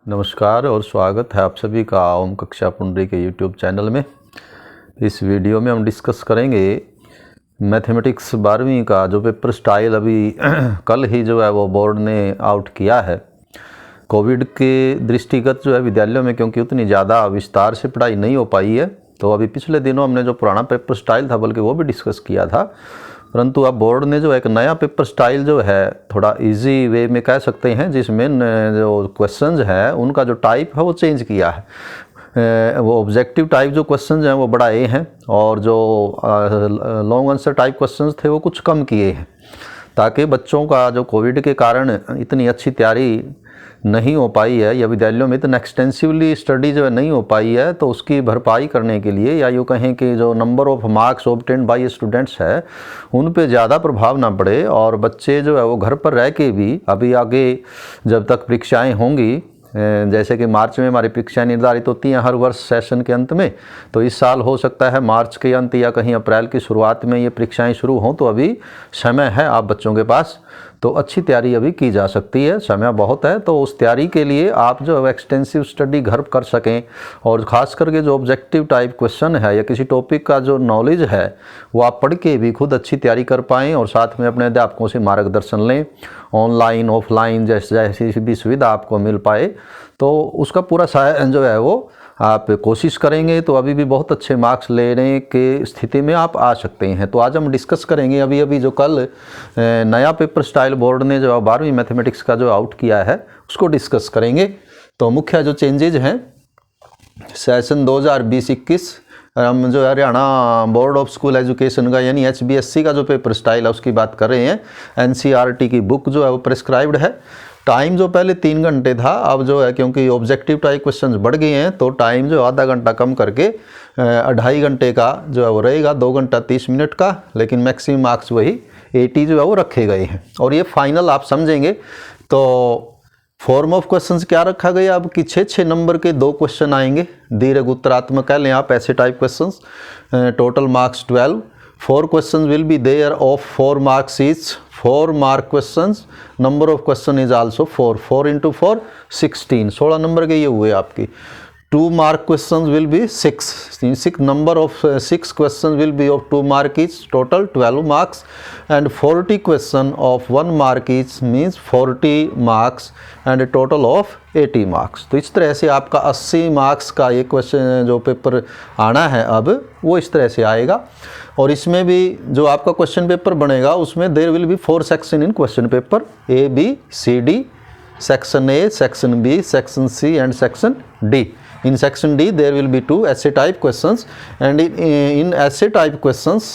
नमस्कार और स्वागत है आप सभी का ओम कक्षा पुंडरी के यूट्यूब चैनल में। इस वीडियो में हम डिस्कस करेंगे मैथमेटिक्स 12वीं का जो पेपर स्टाइल अभी कल ही जो है वो बोर्ड ने आउट किया है। कोविड के दृष्टिगत जो है विद्यालयों में क्योंकि उतनी ज़्यादा विस्तार से पढ़ाई नहीं हो पाई है, तो अभी पिछले दिनों हमने जो पुराना पेपर स्टाइल था बल्कि वो भी डिस्कस किया था, परंतु अब बोर्ड ने जो एक नया पेपर स्टाइल जो है थोड़ा इजी वे में कह सकते हैं, जिसमें जो क्वेश्चंस है उनका जो टाइप है वो चेंज किया है। वो ऑब्जेक्टिव टाइप जो क्वेश्चंस हैं वो बढ़ाए हैं और जो लॉन्ग आंसर टाइप क्वेश्चंस थे वो कुछ कम किए हैं, ताकि बच्चों का जो कोविड के कारण इतनी अच्छी तैयारी नहीं हो पाई है या विद्यालयों में इतना एक्सटेंसिवली स्टडी जो है नहीं हो पाई है, तो उसकी भरपाई करने के लिए या यूँ कहें कि जो number of marks obtained by students है उन पे ज़्यादा प्रभाव ना पड़े और बच्चे जो है वो घर पर रह के भी अभी आगे जब तक परीक्षाएं होंगी, जैसे कि मार्च में हमारी परीक्षाएं निर्धारित होती हैं हर वर्ष सेशन के अंत में, तो इस साल हो सकता है मार्च के अंत या कहीं अप्रैल की शुरुआत में ये परीक्षाएं शुरू हों, तो अभी समय है आप बच्चों के पास, तो अच्छी तैयारी अभी की जा सकती है, समय बहुत है। तो उस तैयारी के लिए आप जो एक्सटेंसिव स्टडी घर कर सकें और ख़ास करके जो ऑब्जेक्टिव टाइप क्वेश्चन है या किसी टॉपिक का जो नॉलेज है वो आप पढ़ के भी खुद अच्छी तैयारी कर पाएँ और साथ में अपने अध्यापकों से मार्गदर्शन लें, ऑनलाइन ऑफलाइन जैसी भी सुविधा आपको मिल पाए, तो उसका पूरा जो है वो आप कोशिश करेंगे तो अभी भी बहुत अच्छे मार्क्स लेने के स्थिति में आप आ सकते हैं। तो आज हम डिस्कस करेंगे अभी जो कल नया पेपर स्टाइल बोर्ड ने जो 12वीं मैथमेटिक्स का जो आउट किया है उसको डिस्कस करेंगे। तो मुख्य जो चेंजेज हैं सेशन 2020-21 हम जो Haryana board of school education का यानी HBSC का जो पेपर स्टाइल है उसकी बात कर रहे हैं। NCERT की बुक जो है वो प्रिस्क्राइब्ड है। टाइम जो पहले 3 घंटे था, अब जो है क्योंकि ऑब्जेक्टिव टाइप क्वेश्चंस बढ़ गए हैं तो टाइम जो आधा घंटा कम करके 2.5 घंटे का जो है वो रहेगा, 2 घंटा 30 मिनट का, लेकिन मैक्सिमम मार्क्स वही 80 जो है वो रखे गए हैं। और ये फाइनल आप समझेंगे तो फॉर्म ऑफ क्वेश्चंस क्या रखा गया अब कि 6 नंबर के 2 क्वेश्चन आएंगे, दीर्घ उत्तरात्मक कह लें आप ऐसे type questions, total marks 12, 4 questions will be there of 4 marks each, 4 mark questions, number of question is also 4 into 4 16 number के ये हुए आपकी। 2 mark questions will be 6 number of 6 questions will be of 2 mark each, total 12 marks, and 40 question of 1 mark each means 40 marks and a total of 80 marks। तो इस तरह से आपका 80 marks का ये क्वेश्चन जो पेपर आना है अब वो इस तरह से आएगा। और इसमें भी जो आपका क्वेश्चन पेपर बनेगा उसमें there will be 4 section in question paper, ABCD, section A, section B, section C and section D। In section D there will be 2 essay type questions and in essay type questions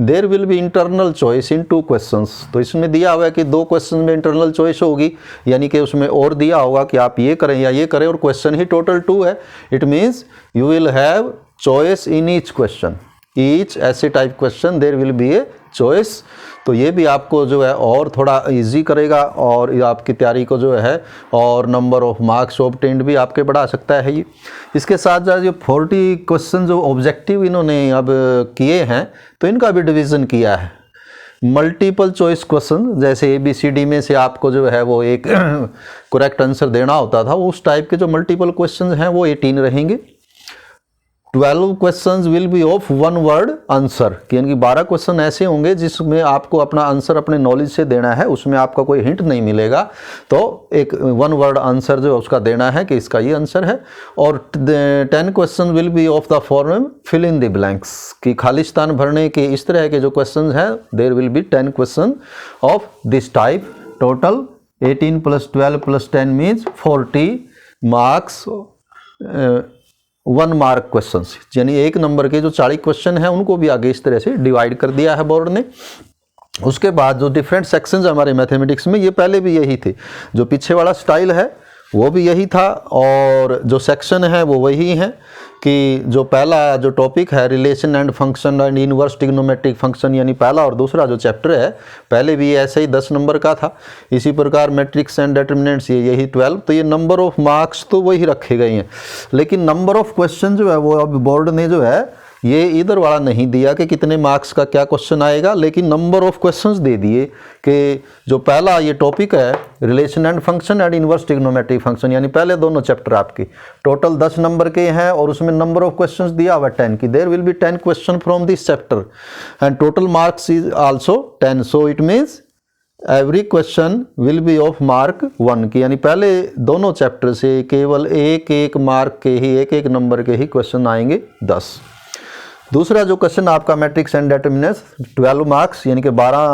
there will be internal choice in 2 questions। तो इसमें दिया हुआ है कि 2 question में internal choice होगी, यानी कि उसमें और दिया होगा कि आप ये करें या ये करें, और क्वेश्चन ही टोटल 2 है। It means you will have choice in each question, each ऐसे type question there will be a choice. तो ये भी आपको जो है और थोड़ा इजी करेगा और आपकी तैयारी को जो है और नंबर ऑफ मार्क्स ऑब्टेन्ड भी आपके बढ़ा सकता है ये। इसके साथ साथ जो 40 क्वेश्चन जो ऑब्जेक्टिव इन्होंने अब किए हैं तो इनका भी डिवीज़न किया है। मल्टीपल चॉइस क्वेश्चन जैसे ABCD में से आपको जो है वो एक करेक्ट आंसर देना होता था, उस टाइप के जो मल्टीपल क्वेश्चन हैं वो 18 रहेंगे। 12 questions will be of 1 word answer, यानी कि 12 क्वेश्चन ऐसे होंगे जिसमें आपको अपना आंसर अपने नॉलेज से देना है, उसमें आपका कोई हिंट नहीं मिलेगा, तो एक 1 वर्ड आंसर जो उसका देना है कि इसका ये आंसर है। और 10 question will be of the form fill in the blanks, कि खाली स्थान भरने के इस तरह के जो क्वेश्चन हैं there will be 10 question of this type. Total 18 + 12 + 10 means 40 marks 1 mark question, यानी 1 नंबर के जो 40 क्वेश्चन हैं उनको भी आगे इस तरह से डिवाइड कर दिया है बोर्ड ने। उसके बाद जो डिफरेंट सेक्शंस हमारे मैथमेटिक्स में, ये पहले भी यही थे, जो पीछे वाला स्टाइल है वो भी यही था और जो सेक्शन है वो वही है कि जो पहला जो टॉपिक है relation and function and inverse trigonometric function, यानी पहला और दूसरा जो चैप्टर है पहले भी ऐसे ही 10 नंबर का था। इसी प्रकार मैट्रिक्स एंड डिटरमिनेंट्स यही 12। तो ये नंबर ऑफ मार्क्स तो वही रखे गए हैं, लेकिन नंबर ऑफ क्वेश्चन जो है वो अब बोर्ड ने जो है ये इधर वाला नहीं दिया कि कितने मार्क्स का क्या क्वेश्चन आएगा, लेकिन नंबर ऑफ क्वेश्चंस दे दिए कि जो पहला ये टॉपिक है relation and function and inverse trigonometric function, यानी पहले दोनों चैप्टर आपके टोटल 10 नंबर के हैं और उसमें नंबर ऑफ क्वेश्चंस दिया हुआ 10 की, there will be 10 question from this chapter and total marks is also 10, so it means every question will be of mark 1 की, यानी पहले दोनों चैप्टर से केवल एक मार्क के ही, एक नंबर के ही क्वेश्चन आएंगे 10। दूसरा जो क्वेश्चन आपका मैट्रिक्स एंड डिटरमिनेंट्स 12 मार्क्स यानी कि 12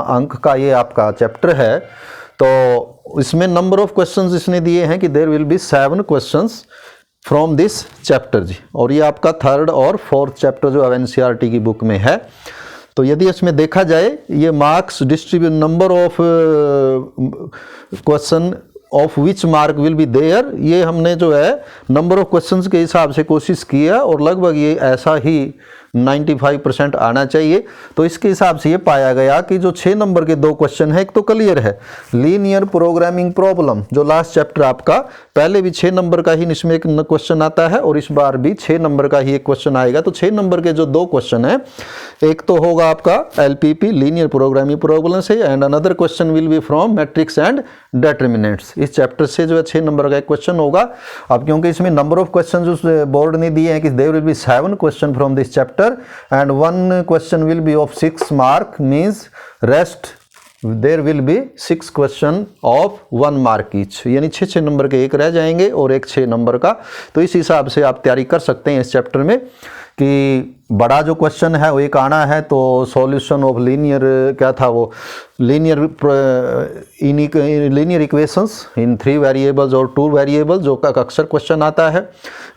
अंक का ये आपका चैप्टर है, तो इसमें नंबर ऑफ क्वेश्चंस इसने दिए हैं कि there will be 7 questions from this chapter जी, और ये आपका 3rd और 4th चैप्टर जो एनसीईआरटी की बुक में है। तो यदि इसमें देखा जाए ये marks distribute number of question of which mark will be there, ये हमने जो है नंबर ऑफ क्वेश्चंस के हिसाब से कोशिश किया और लगभग ये ऐसा ही 95% आना चाहिए। तो इसके हिसाब से ये पाया गया कि जो 6 नंबर के 2 क्वेश्चन है, एक तो क्लियर है लीनियर प्रोग्रामिंग प्रॉब्लम जो लास्ट चैप्टर आपका, पहले भी 6 नंबर का ही इसमें एक क्वेश्चन आता है और इस बार भी 6 नंबर का ही एक क्वेश्चन आएगा। तो 6 नंबर के जो 2 क्वेश्चन है, एक तो होगा आपका LPP लीनियर प्रोग्रामिंग प्रॉब्लम से and another question will B from matrix and determinants, इस चैप्टर से जो है 6 नंबर का एक क्वेश्चन होगा। अब क्योंकि इसमें नंबर ऑफ क्वेश्चन जो बोर्ड ने दिए हैं कि there will be 7 question from this chapter and 1 question will be of 6 mark, means rest there will be 6 question of 1 mark each, यानी 6 नंबर के एक रह जाएंगे और एक 6 नंबर का। तो इस हिसाब से आप तैयारी कर सकते हैं इस चैप्टर में कि बड़ा जो क्वेश्चन है वो एक आना है, तो सॉल्यूशन ऑफ लीनियर क्या था वो लीनियर इक्वेशंस इन 3 वेरिएबल्स और 2 वेरिएबल्स जो का अक्सर क्वेश्चन आता है,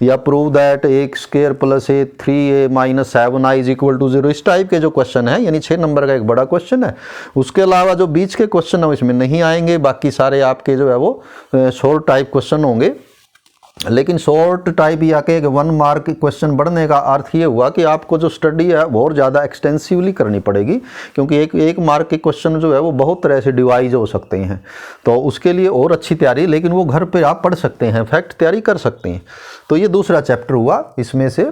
या prove that a² + a 3a - 7i = 0, इस टाइप के जो क्वेश्चन है, यानी 6 नंबर का एक बड़ा क्वेश्चन है। उसके अलावा जो बीच के क्वेश्चन है इसमें नहीं आएंगे, बाकी सारे आपके जो है वो शॉर्ट टाइप क्वेश्चन होंगे। लेकिन शॉर्ट टाइप या के 1 मार्क क्वेश्चन बढ़ने का अर्थ ये हुआ कि आपको जो स्टडी है बहुत ज़्यादा एक्सटेंसिवली करनी पड़ेगी, क्योंकि एक मार्क के क्वेश्चन जो है वो बहुत तरह से डिवाइज हो सकते हैं, तो उसके लिए और अच्छी तैयारी, लेकिन वो घर पे आप पढ़ सकते हैं, फैक्ट तैयारी कर सकते हैं। तो ये दूसरा चैप्टर हुआ। इसमें से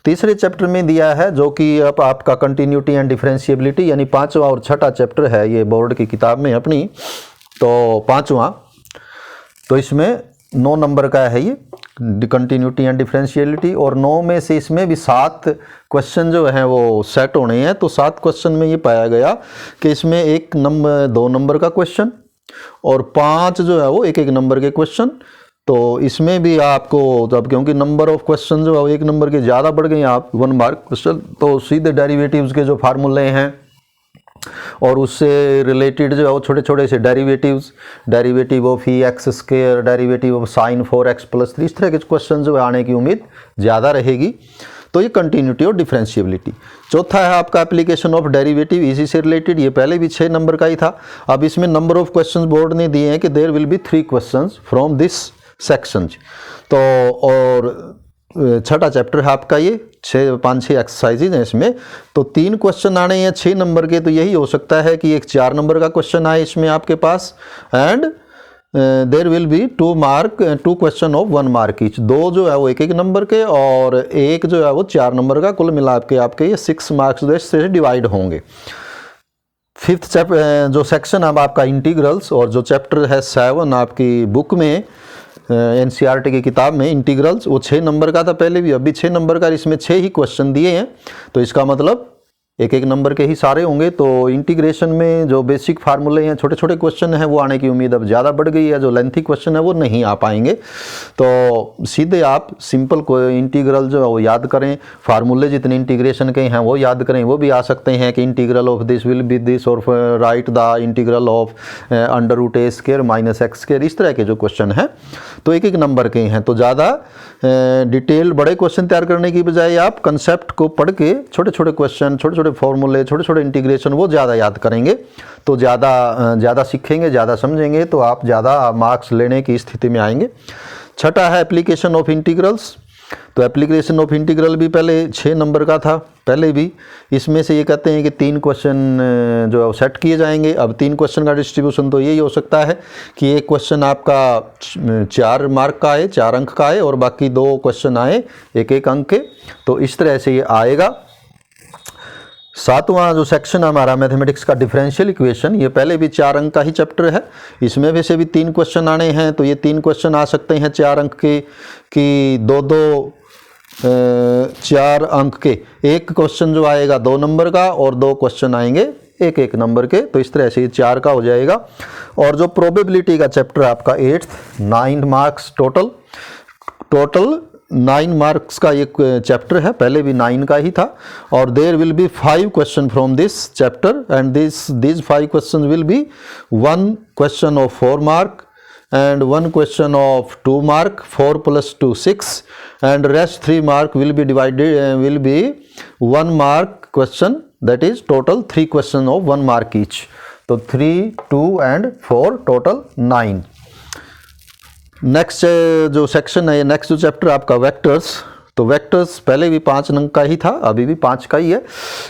तीसरे चैप्टर में दिया है जो कि अब आपका कंटिन्यूटी एंड डिफरेंशिएबिलिटी, यानी 5वां और 6ठा चैप्टर है ये बोर्ड की किताब में अपनी, तो 5वां, तो इसमें 9 नंबर का है ये कंटिन्यूटी एंड डिफरेंशियलिटी, और 9 में से इसमें भी 7 क्वेश्चन जो हैं वो सेट होने हैं। तो 7 क्वेश्चन में ये पाया गया कि इसमें 2 नंबर का क्वेश्चन और 5 जो है वो एक नंबर के क्वेश्चन। तो इसमें भी आपको जब क्योंकि नंबर ऑफ क्वेश्चन जो है 1 नंबर के ज़्यादा बढ़ गए आप 1 मार्क क्वेश्चन, तो सीधे डेरिवेटिव्स के जो फार्मूले हैं और उससे रिलेटेड जो है वो छोटे छोटे से derivatives, derivative of e(x²), derivative of sin 4x + 3, इस तरह के क्वेश्चन जो आने की उम्मीद ज़्यादा रहेगी। तो ये कंटिन्यूटी और डिफरेंशिएबिलिटी। चौथा है आपका एप्लीकेशन ऑफ डेरिवेटिव, इसी से रिलेटेड, ये पहले भी 6 नंबर का ही था। अब इसमें नंबर ऑफ क्वेश्चन बोर्ड ने दिए हैं कि there will be 3 question from this section. तो और 6ठा चैप्टर है आपका ये, 5-6 एक्सरसाइजेज हैं इसमें, तो 3 क्वेश्चन आने हैं 6 नंबर के। तो यही हो सकता है कि एक 4 नंबर का क्वेश्चन आए इसमें आपके पास, and there will be 2 question of 1 mark each, 2 जो है वो एक नंबर के और एक जो है वो 4 नंबर का, कुल मिला के आपके ये 6 मार्क्स से डिवाइड होंगे। 5th चैप्टर जो सेक्शन अब आपका इंटीग्रल्स, और जो चैप्टर है 7 आपकी बुक में एनसीईआरटी की किताब में इंटीग्रल्स, वो 6 नंबर का था पहले भी, अभी 6 नंबर का, इसमें 6 ही क्वेश्चन दिए हैं। तो इसका मतलब एक नंबर के ही सारे होंगे। तो इंटीग्रेशन में जो बेसिक फार्मूले हैं, छोटे छोटे क्वेश्चन हैं, वो आने की उम्मीद अब ज़्यादा बढ़ गई है। जो लेंथी क्वेश्चन है वो नहीं आ पाएंगे। तो सीधे आप सिंपल इंटीग्रल जो है वो याद करें, फार्मूले जितने इंटीग्रेशन के हैं वो याद करें। वो भी आ सकते हैं कि integral of this will be this, और write the integral of √a² - x², इस तरह के जो क्वेश्चन हैं तो एक नंबर के हैं। तो ज़्यादा डिटेल बड़े क्वेश्चन तैयार करने की बजाय आप कंसेप्ट को पढ़ के छोटे छोटे क्वेश्चन, छोटे छोटे फॉर्मूले, छोटे छोटे इंटीग्रेशन वो ज़्यादा याद करेंगे, तो ज़्यादा सीखेंगे, ज़्यादा समझेंगे, तो आप ज़्यादा मार्क्स लेने की स्थिति में आएंगे। 6ठा है एप्लीकेशन ऑफ इंटीग्रल्स, तो एप्लीकेशन ऑफ इंटीग्रल भी पहले 6 नंबर का था पहले भी। इसमें से ये कहते हैं कि 3 क्वेश्चन जो है सेट किए जाएंगे। अब 3 क्वेश्चन का डिस्ट्रीब्यूशन तो यही हो सकता है कि एक क्वेश्चन आपका 4 मार्क का आए, 4 अंक का आए, और बाकी 2 क्वेश्चन आए 1-1 अंक के। तो इस तरह से ये आएगा। 7वां जो सेक्शन हमारा मैथमेटिक्स का डिफरेंशियल इक्वेशन, ये पहले भी 4 अंक का ही चैप्टर है। इसमें वैसे भी 3 क्वेश्चन आने हैं, तो ये 3 क्वेश्चन आ सकते हैं 4 अंक के, कि 2-2 4 अंक के। एक क्वेश्चन जो आएगा 2 नंबर का और 2 क्वेश्चन आएंगे 1-1 नंबर के। तो इस तरह से ये 4 का हो जाएगा। और जो प्रोबेबिलिटी का चैप्टर आपका 8th, 9 मार्क्स टोटल 9 मार्क्स का एक चैप्टर है, पहले भी 9 का ही था। और there will be 5 question from this chapter and these 5 question will be 1 question of 4 mark and 1 question of 2 mark, 4 plus 2 6, and rest 3 mark will be divided will be 1 mark question, that is total 3 question of 1 mark each. तो 3, 2 and 4 total 9। Next जो section है, next जो chapter आपका vectors. तो vectors पहले भी 5 अंक का ही था, अभी भी 5 का ही है।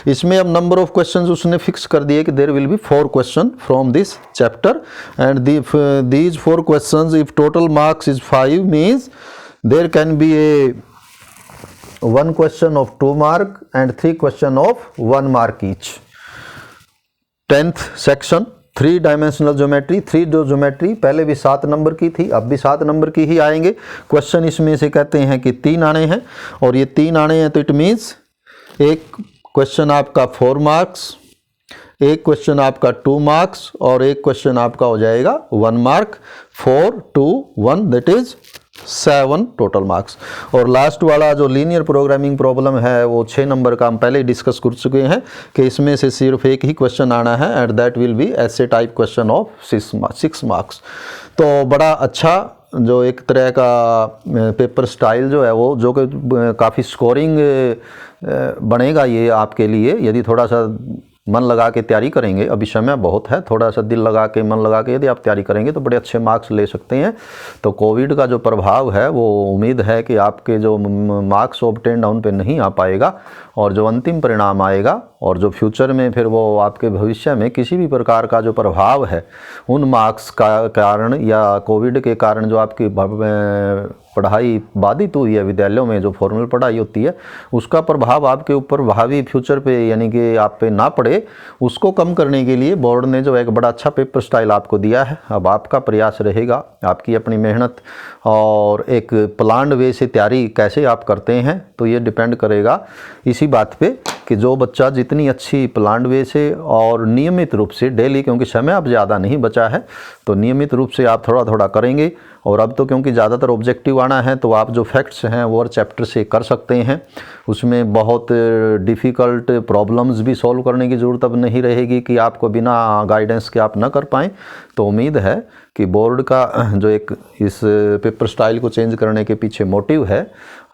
इसमें अब नंबर ऑफ क्वेश्चंस उसने फिक्स कर दिए कि there will be 4 question from this chapter and these 4 questions if total marks is 5 means there can be a 1 question of 2 mark and 3 question of 1 mark each. 10th section 3 dimensional geometry. 3 जो geometry पहले भी 7 number की थी, अब भी 7 number की ही आएंगे question. इसमें से कहते हैं कि 3 आने हैं, और ये 3 आने हैं तो इट मीन्स एक क्वेश्चन आपका 4 मार्क्स, एक क्वेश्चन आपका 2 मार्क्स, और एक क्वेश्चन आपका हो जाएगा 1 mark. 4, 2, 1 that is 7 total marks. और लास्ट वाला जो लीनियर प्रोग्रामिंग प्रॉब्लम है वो 6 नंबर का हम पहले ही डिस्कस कर चुके हैं कि इसमें से सिर्फ एक ही क्वेश्चन आना है एंड दैट विल बी ऐसे टाइप क्वेश्चन ऑफ 6 मार्क्स। तो बड़ा अच्छा जो एक तरह का पेपर स्टाइल जो है वो, जो कि काफ़ी स्कोरिंग बनेगा ये आपके लिए, यदि थोड़ा सा मन लगा के तैयारी करेंगे। अभी समय बहुत है, थोड़ा सा दिल लगा के, मन लगा के यदि आप तैयारी करेंगे तो बड़े अच्छे मार्क्स ले सकते हैं। तो कोविड का जो प्रभाव है वो उम्मीद है कि आपके जो मार्क्स ऑब्टेन डाउन पे नहीं आ पाएगा, और जो अंतिम परिणाम आएगा और जो फ्यूचर में फिर वो आपके भविष्य में किसी भी प्रकार का जो प्रभाव है उन मार्क्स का कारण या कोविड के कारण जो आपकी पढ़ाई बाधित हुई है विद्यालयों में, जो फॉर्मल पढ़ाई होती है, उसका प्रभाव आपके ऊपर भावी फ्यूचर पे यानी कि आप पे ना पड़े, उसको कम करने के लिए बोर्ड ने जो एक बड़ा अच्छा पेपर स्टाइल आपको दिया है। अब आपका प्रयास रहेगा, आपकी अपनी मेहनत और एक प्लान्ड वे से तैयारी कैसे आप करते हैं, तो ये डिपेंड करेगा इसी बात पे कि जो बच्चा जितनी अच्छी प्लान्ड वे से और नियमित रूप से डेली, क्योंकि समय अब ज़्यादा नहीं बचा है, तो नियमित रूप से आप थोड़ा थोड़ा करेंगे। और अब तो क्योंकि ज़्यादातर ऑब्जेक्टिव आना है तो आप जो फैक्ट्स हैं वो और चैप्टर से कर सकते हैं, उसमें बहुत डिफ़िकल्ट प्रॉब्लम्स भी सॉल्व करने की ज़रूरत अब नहीं रहेगी कि आपको बिना गाइडेंस के आप ना कर पाएँ। तो उम्मीद है कि बोर्ड का जो एक इस पेपर स्टाइल को चेंज करने के पीछे मोटिव है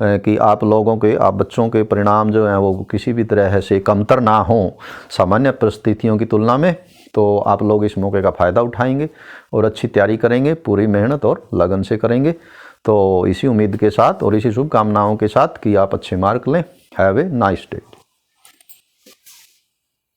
कि आप लोगों के, आप बच्चों के परिणाम जो हैं वो किसी भी तरह से कमतर ना हों सामान्य परिस्थितियों की तुलना में। तो आप लोग इस मौके का फ़ायदा उठाएंगे और अच्छी तैयारी करेंगे, पूरी मेहनत और लगन से करेंगे। तो इसी उम्मीद के साथ और इसी शुभकामनाओं के साथ कि आप अच्छे मार्क लें। Have a nice day.